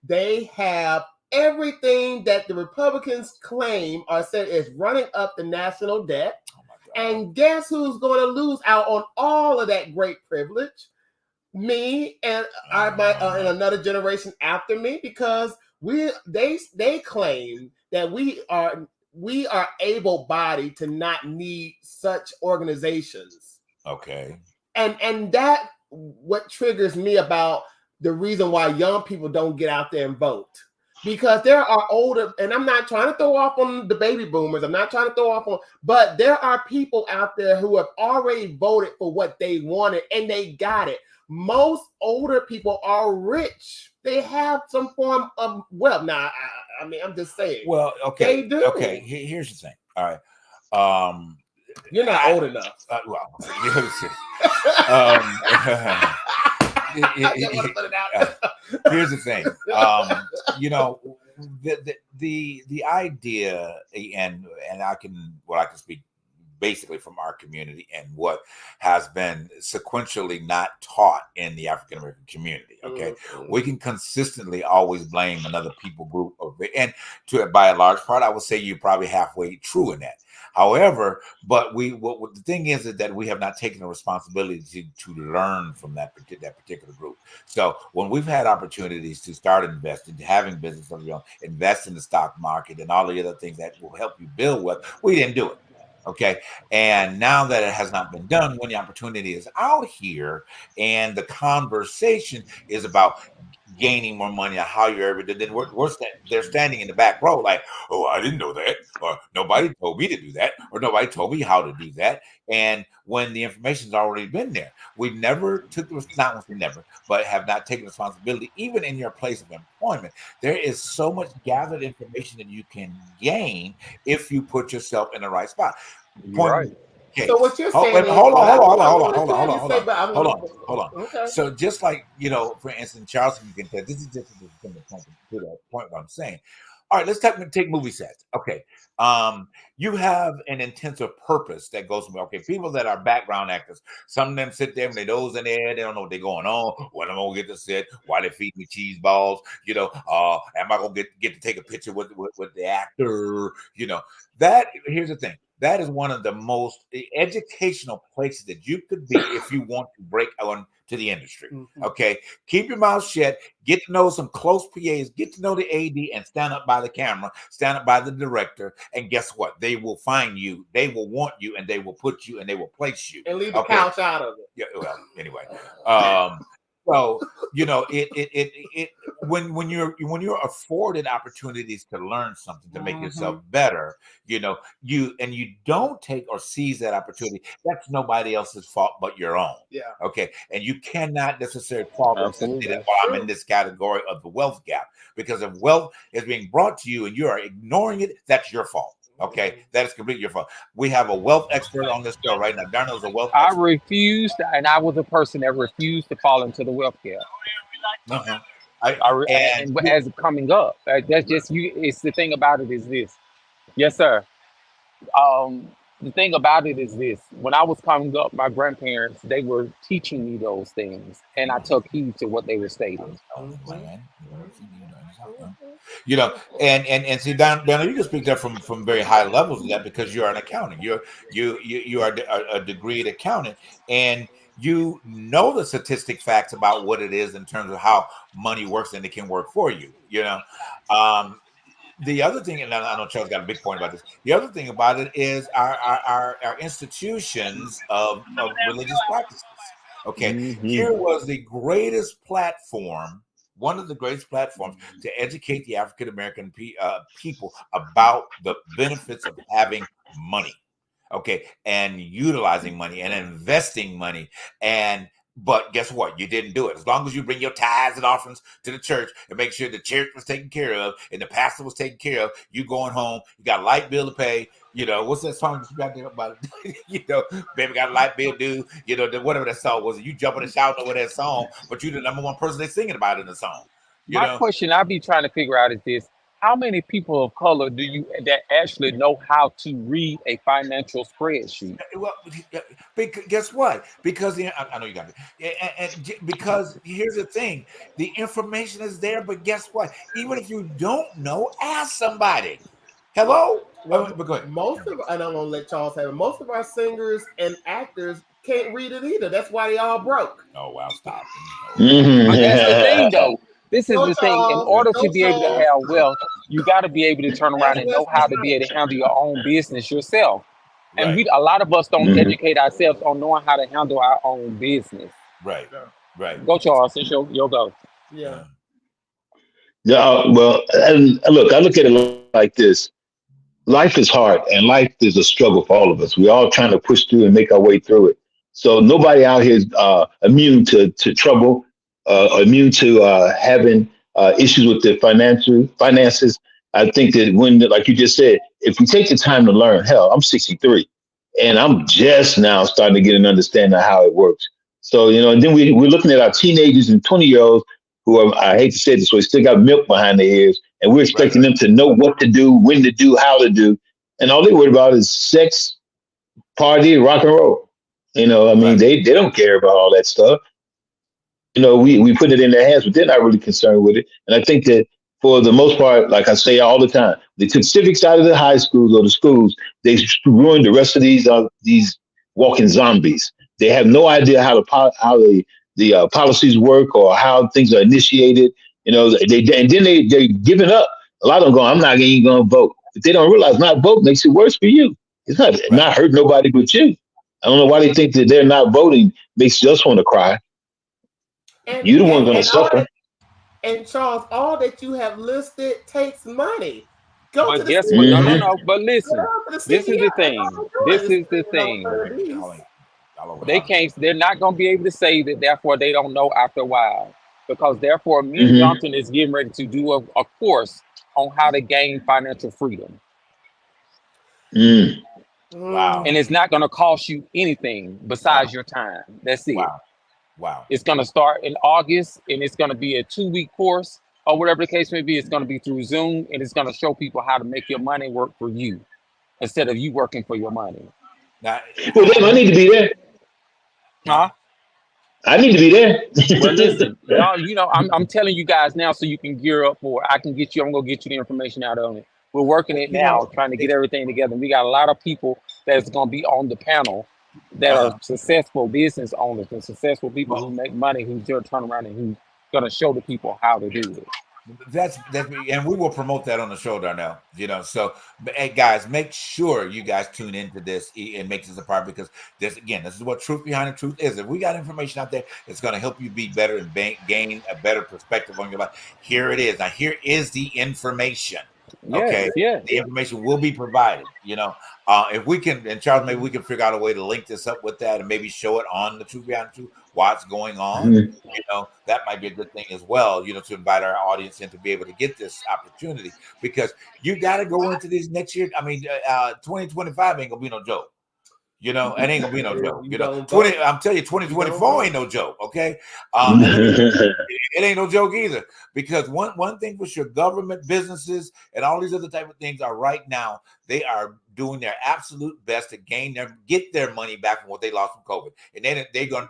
They have everything that the Republicans claim or said is running up the national debt. Oh my God. And guess who's going to lose out on all of that great privilege? Me and and another generation after me, because they claim that we are able bodied to not need such organizations. Okay. And that what triggers me about the reason why young people don't get out there and vote. Because there are older, and I'm not trying to throw off on the baby boomers. I'm not trying to throw off on, but there are people out there who have already voted for what they wanted and they got it. Most older people are rich. They have some form of wealth. Now, I mean, I'm just saying. Well, okay. They do. Okay. Here's the thing. All right. You're not old enough. Well, I just want to put it out. here's the thing. The idea, and I can speak basically from our community and what has been sequentially not taught in the African American community. Okay, we can consistently always blame another people group, and by a large part, I would say you're probably halfway true in that. However, but what the thing is that we have not taken the responsibility to learn from that particular group. So when we've had opportunities to start investing, to having business of your own, invest in the stock market and all the other things that will help you build wealth, we didn't do it. Okay. And now that it has not been done, when the opportunity is out here and the conversation is about gaining more money on how you're ever did, then they're standing in the back row like, oh, I didn't know that, or nobody told me to do that, or nobody told me how to do that. And when the information's already been there, we never but have not taken responsibility. Even in your place of employment, there is so much gathered information that you can gain if you put yourself in the right spot. You're right. Okay. So what you're saying is, hold on. Okay. So just like, for instance, Charleston, you can tell this is just to the point what I'm saying. All right, let's take movie sets. Okay. You have an intensive purpose that goes from, okay, people that are background actors, some of them sit there and they nose in there, they don't know what they're going on, when I'm gonna get to sit, why they feed me cheese balls, am I gonna get to take a picture with the actor? That here's the thing. That is one of the most educational places that you could be if you want to break on to the industry. Okay. Keep your mouth shut, get to know some close PAs, get to know the AD, and stand up by the camera, stand up by the director. And guess what? They will find you, they will want you, and they will put you and they will place you. And leave the couch out of it. Yeah, well, anyway. So when you're afforded opportunities to learn something, to make yourself better, you don't take or seize that opportunity, that's nobody else's fault but your own. Yeah. Okay. And you cannot necessarily fall I'm in this category of the wealth gap, because if wealth is being brought to you and you are ignoring it, that's your fault. Okay, that is completely your fault. We have a wealth expert on this show right now. Darnell's a wealth expert. I refused, and I was a person that refused to fall into the wealth gap. As coming up, that's just you. It's the thing about it is this. Yes, sir. The thing about it is this: when I was coming up, my grandparents, they were teaching me those things, and I took heed to what they were stating. And see, Donna, you can speak that from very high levels of that, because you're an accountant. You are a degreed accountant, and you know the statistic facts about what it is in terms of how money works, and it can work for you. The other thing, and I know Charles got a big point about this. The other thing about it is our institutions of religious practices. Okay, here was the greatest platform, one of the greatest platforms to educate the African American people about the benefits of having money. okay, and utilizing money and investing money. But guess what? You didn't do it. As long as you bring your tithes and offerings to the church and make sure the church was taken care of and the pastor was taken care of, you going home, you got a light bill to pay. What's that song that you got there about? Baby got a light bill due. Whatever that song was. You jumping and shouting over that song, but you're the number one person they singing about in the song. My question I be trying to figure out is this: how many people of color do you that actually know how to read a financial spreadsheet? Well, guess what? Because I know you got it, because here's the thing: the information is there. But guess what? Even if you don't know, ask somebody. Hello. Well, But go ahead. and I'm gonna let Charles have it. Most of our singers and actors can't read it either. That's why they all broke. Oh wow! Stop. But that's the thing, though. This is Go the thing. In Charles. order Go to be able to Charles. have wealth, you got to be able to turn around That's and know how to be able to handle your own business yourself. And Right. a lot of us don't educate ourselves on knowing how to handle our own business. Right. Go, Charles. It's your go. Yeah. Yeah, well, and look, I look at it like this. Life is hard and life is a struggle for all of us. We're all trying to push through and make our way through it. So nobody out here is immune to trouble, immune to having issues with their finances. I think that like you just said, if we take the time to learn, hell, I'm 63 and I'm just now starting to get an understanding of how it works. So, and then we're looking at our teenagers and 20-year-olds who are, I hate to say it this way, still got milk behind their ears. And we're expecting them to know what to do, when to do, how to do. And all they worry about is sex, party, rock and roll. They don't care about all that stuff. We put it in their hands, but they're not really concerned with it. And I think that for the most part, like I say all the time, they took civics out of the high schools or the schools. They ruined the rest of these walking zombies. They have no idea how the policies work or how things are initiated. And then they're giving up. A lot of them going, I'm not even going to vote. But they don't realize not vote makes it worse for you. It's not hurt nobody but you. I don't know why they think that they're not voting makes us want to cry. You're the one going to suffer. And Charles, all that you have listed takes money. Go to the guess what? No. But listen, this is the thing. This is the thing. They're not going to be able to say that. Therefore, they don't know after a while, because therefore, Johnson is getting ready to do a course on how to gain financial freedom. Wow. And it's not going to cost you anything besides your time. That's it. Wow. It's going to start in August, and it's going to be a 2-week course, or whatever the case may be. It's going to be through Zoom, and it's going to show people how to make your money work for you instead of you working for your money. Well, then I need to be there. Huh? I need to be there. Well, listen, I'm telling you guys now so you can gear up for it. I'm going to get you the information out on it. We're working it now, trying to get everything together. We got a lot of people that's going to be on the panel that are successful business owners and successful people who make money, who's going to turn around and who's going to show the people how to do it. That's and we will promote that on the show, Darnell. So hey, guys, make sure you guys tune into this and make this a part, because this is what Truth Behind the Truth is. If we got information out there, it's going to help you be better and gain a better perspective on your life. Here it is. Now, here is the information. Okay, the information will be provided. If we can, and Charles, maybe we can figure out a way to link this up with that and maybe show it on the Truth Behind the Truth, what's going on. That might be a good thing as well, to invite our audience in to be able to get this opportunity, because you got to go into this next year. 2025 ain't gonna be no joke. It ain't gonna be no joke. I'm telling you, 2024 ain't no joke. Okay, it ain't no joke either, because one thing for sure, government, businesses, and all these other type of things are right now. They are doing their absolute best to get their money back from what they lost from COVID, and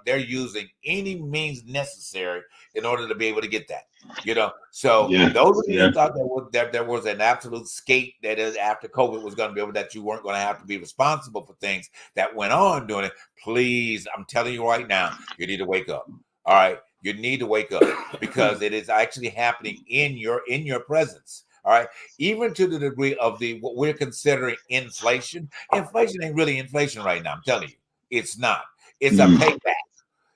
they're using any means necessary in order to be able to get that. So those of you who thought that there was an absolute skate that is after COVID was going to be able, that you weren't going to have to be responsible for things that went on during it, please, I'm telling you right now, you need to wake up. All right, you need to wake up, because it is actually happening in your presence. All right, even to the degree of what we're considering inflation. Inflation ain't really inflation right now. I'm telling you, it's not. It's a payback.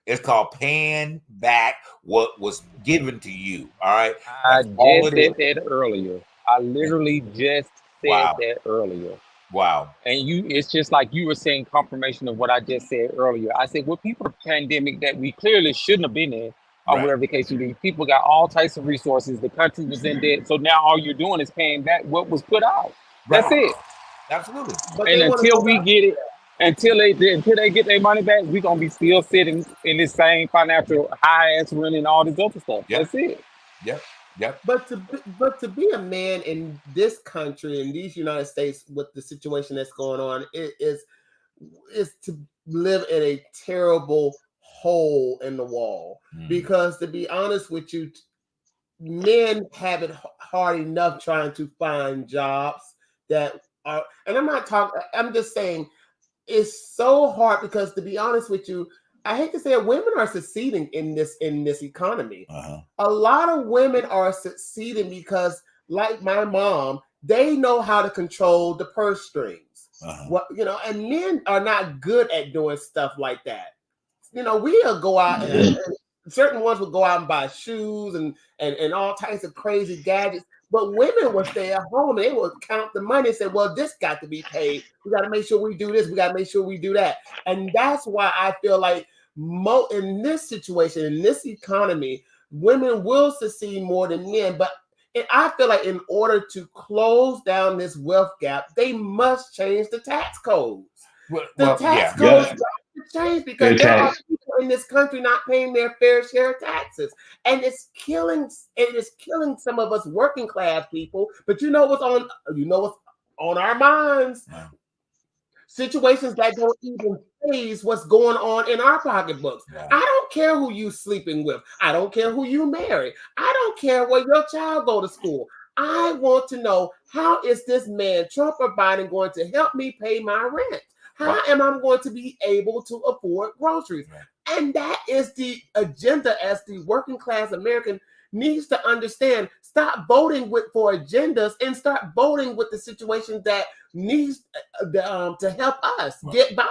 It's called paying back what was given to you. All right. I just said that earlier. I literally just said that earlier. Wow. And it's just like you were saying, confirmation of what I just said earlier. I said, well, people, pandemic that we clearly shouldn't have been in, or whatever the case may be. People got all types of resources. The country was in debt, so now all you're doing is paying back what was put out. That's it. Absolutely. But And they want to until go we back. get it, until they get their money back, we're gonna be still sitting in this same financial high ass rent and all this other stuff. That's it. Yep. But to be a man in this country, in these United States, with the situation that's going on, it is to live in a terrible hole in the wall. Because to be honest with you, men have it hard enough trying to find jobs that are, and I'm not talking, I'm just saying it's so hard because, to be honest with you, I hate to say it, women are succeeding in this economy. A lot of women are succeeding because, like my mom, they know how to control the purse strings. What and men are not good at doing stuff like that. We'll go out and certain ones will go out and buy shoes and all types of crazy gadgets. But women will stay at home and they will count the money and say, well, this got to be paid. We got to make sure we do this. We got to make sure we do that. And that's why I feel like in this situation, in this economy, women will succeed more than men. But I feel like in order to close down this wealth gap, they must change the tax codes. The tax codes got to change because there are people in this country not paying their fair share of taxes, and it's killing some of us working class people. But you know what's on our minds? Situations that don't even phase what's going on in our pocketbooks. I don't care who you sleeping with. I don't care who you marry. I don't care where your child go to school. I want to know, how is this man, Trump or Biden, going to help me pay my rent? How am I going to be able to afford groceries? And that is the agenda as the working class American needs to understand. Stop voting for agendas and start voting with the situation that needs to help us get by.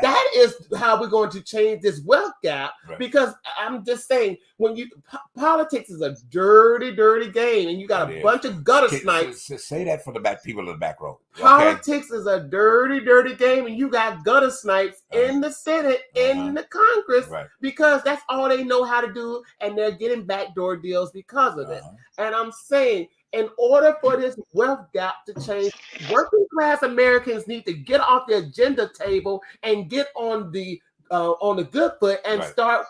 That is how we're going to change this wealth gap. Because I'm just saying, when politics is a dirty, dirty game, and you got a bunch of gutter snipes. Say that for the people in the back row. Politics is a dirty, dirty game, and you got gutter snipes in the Senate, in the Congress, because that's all they know how to do, and they're getting backdoor deals because of it. And I'm saying, in order for this wealth gap to change, working class Americans need to get off the agenda table and get on the good foot and start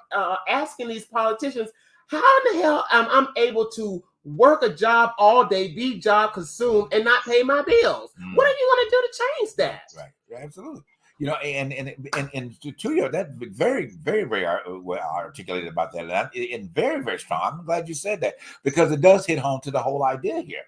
asking these politicians, how in the hell am I able to work a job all day, be job consumed, and not pay my bills? What are you going to do to change that? Right, absolutely. And to you, that's very, very, very well articulated about that, and very, very strong. I'm glad you said that, because it does hit home to the whole idea here.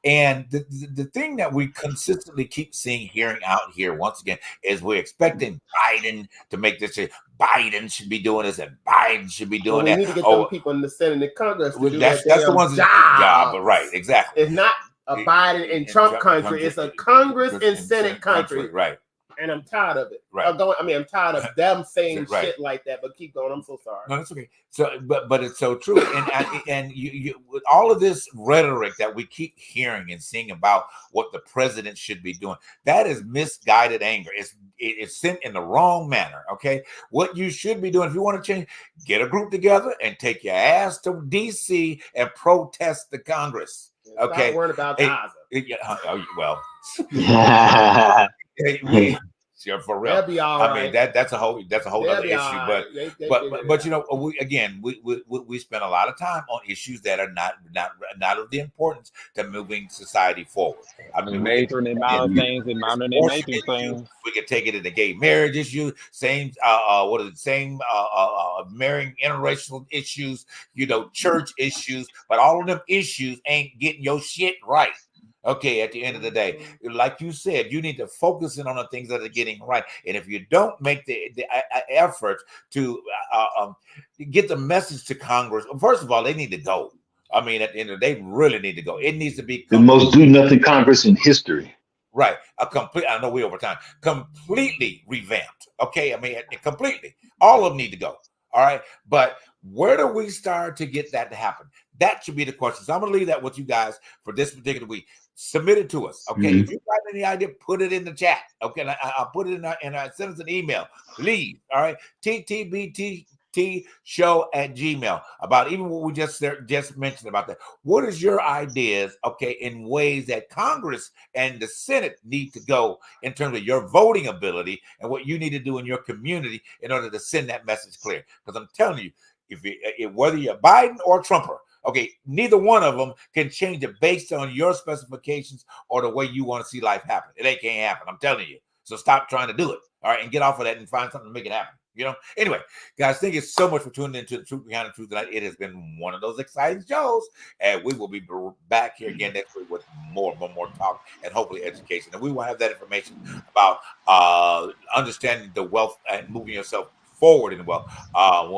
And the thing that we consistently keep seeing, hearing out here once again, is we're expecting Biden to make this. Biden should be doing this, and Biden should be doing that. We need to get some people in the Senate and the Congress to do that's the one's job. Right, exactly. It's not a Biden and Trump country. It's a Congress and Senate country. Right. And I'm tired of it. Right. I'm tired of them saying shit like that. But keep going. I'm so sorry. No, that's okay. So, but it's so true. And you with all of this rhetoric that we keep hearing and seeing about what the president should be doing, that is misguided anger. It's sent in the wrong manner. Okay, what you should be doing, if you want to change, get a group together and take your ass to DC and protest the Congress. Okay, stop worrying about Gaza. Well. For real. That'll be all right. I mean, that's a whole other issue. Right. We spend a lot of time on issues that are not of the importance to moving society forward. I mean, major and minor things and minor and major things. We could take it in the gay marriage issue, same marrying interracial issues, church issues, but all of them issues ain't getting your shit right. Okay, at the end of the day, like you said, you need to focus in on the things that are getting right. And if you don't make the effort to get the message to Congress, first of all, they need to go. I mean, at the end of the day, they really need to go. It needs to be the most do-nothing Congress in history. Right. I know we're over time. Completely revamped. Okay, I mean, completely. All of them need to go. All right. But where do we start to get that to happen? That should be the question. So I'm going to leave that with you guys for this particular week. submit it to us. Okay. Mhm. If you got any idea, put it in the chat. Okay. And I'll put it in our send us an email, please. All right. TTBT show@gmail about even what we just mentioned about that. What is your ideas, okay, in ways that Congress and the Senate need to go in terms of your voting ability and what you need to do in your community in order to send that message clear? Because I'm telling you, if whether you're Biden or Trumper, okay, neither one of them can change it based on your specifications or the way you want to see life happen. It can't happen. I'm telling you. So stop trying to do it. All right, and get off of that and find something to make it happen. Anyway, guys, thank you so much for tuning into the Truth Behind the Truth tonight. It has been one of those exciting shows, and we will be back here again next week with more talk and hopefully education. And we will have that information about understanding the wealth and moving yourself forward in wealth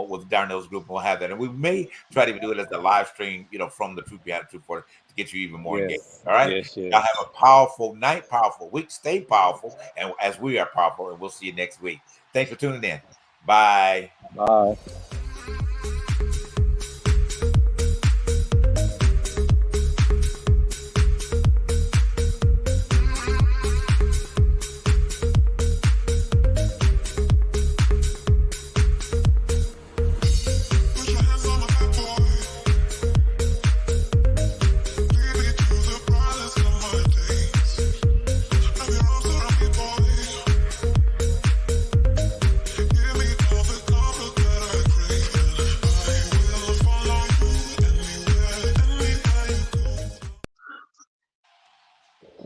with Darnell's group. We'll have that, and we may try to even do it as a live stream, from the Truth Behind the Truth for to get you even more engaged. All right, y'all have a powerful night, powerful week. Stay powerful, and as we are powerful, and we'll see you next week. Thanks for tuning in. Bye. Bye.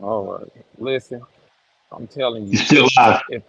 All right. Listen, I'm telling you, You're still live. if